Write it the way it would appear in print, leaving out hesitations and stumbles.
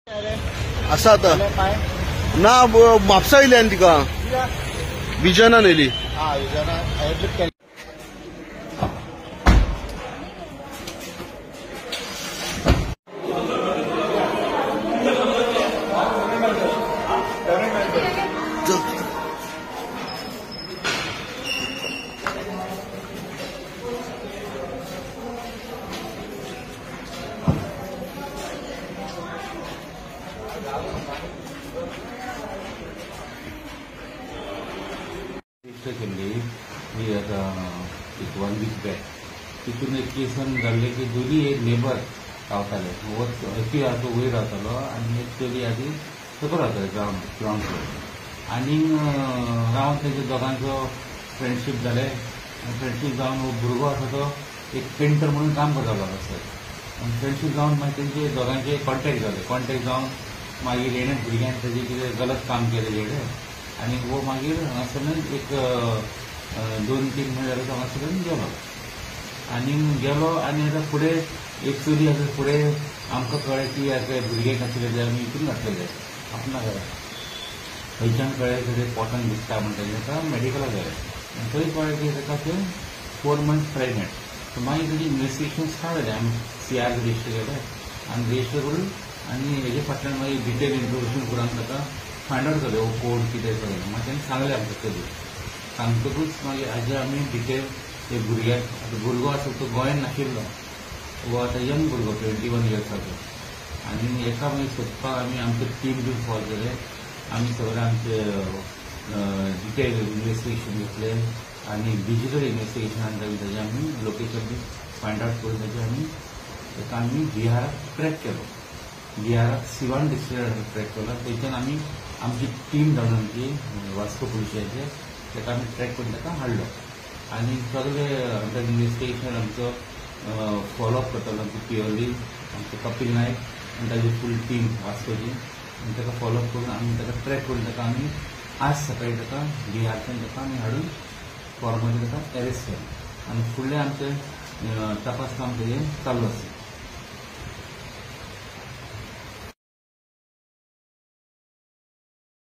आसा आतां ना म्हापसा येयली आनी तिका विजनान येयली. केल्ली ही आता एक 1 वीक बॅक तितून एक केसन घडले की दोनी एक नेबर रावताले अती तो वयर रावतालो आनी एक चली आदी सकयल रावताले ग्राउंड फ्लोर आनी रावन तेंच्या दोगांचो फ्रेंडशीप जाले. फ्रेंडशीप जावन हो भुरगो आसा तो एक पेंटर म्हणून काम करतालो सर. फ्रेंडशीप जावन मागीर तेंचे दोगांचे कॉन्टेक्ट जावन मागीर हेणें भुरग्यांक तेजें कितें गलत काम केलें हेणें आनी वो मागीर हांगासरल्यान एक 2-3 म्हयने जाले तो हांगासरल्यान गेलो आनी आतां फुडें एक चली आसा फुडें आमकां कळ्ळें की आतां भुरगे नाशिल्ले जाल्यार आमी हितून घातलेले आपणा घरा थंयच्यान कळ्ळें की तें पोटान दिसता म्हणटा ताका मेडिकलाक गेले आनी थंय कळ्ळें की ताका तें 4 मंथ्स प्रेग्नंट. सो मागीर तेजी इन्वेस्टिगेशन स्टार्ट जालें. आमी CR रजिस्टर केलें आनी रजिस्टर करून आनी हेजे फाटल्यान मागीर डिटेल इंट्रोड्युशन करून ताका फायंड आवट केलें हो कोड कितें करें मागीर ताणें सांगलें आमकां चली सांगतकूच मागीर हाजे आमी डिटेल ते भुरग्याक आतां भुरगो आसा तो गोंयांत नाशिल्लो वो आतां यंग भुरगो 21 इयर्साचो आनी हेका मागीर सोदपाक आमी आमचें टीम बी फॉर्म केलें. आमी सगळें आमचें डिटेल इन्वेस्टिगेशन घेतलें आनी डिजिटल इन्वेस्टिगेशन ताजें आमी लोकेशन बी फायंड आवट करून ताजें आमी बिहाराक ट्रॅक केलो. बिहाराक सिवान डिस्ट्रिक्टाक ट्रॅक केलो. थंयच्यान आमी आमची टीम धाडून आमची वास्को पुलिसाचे ताका आमी ट्रॅक करून ताका हाडलो आनी सगळें आमच्या इन्वेस्टिगेशन आमचो फॉलोअप करतालो आमचो प्युअरली आमचो कपिल नायक आनी ताजी फूल टीम वास्कोची आनी ताका फॉलोअप करून आमी ताका ट्रॅक करून ताका आमी आज सकाळीं ताका बिहारच्यान ताका आमी हाडून फॉर्माचेर ताका एरेस्ट केलो आनी फुडलें आमचें तपास काम तेजें चालू आसा.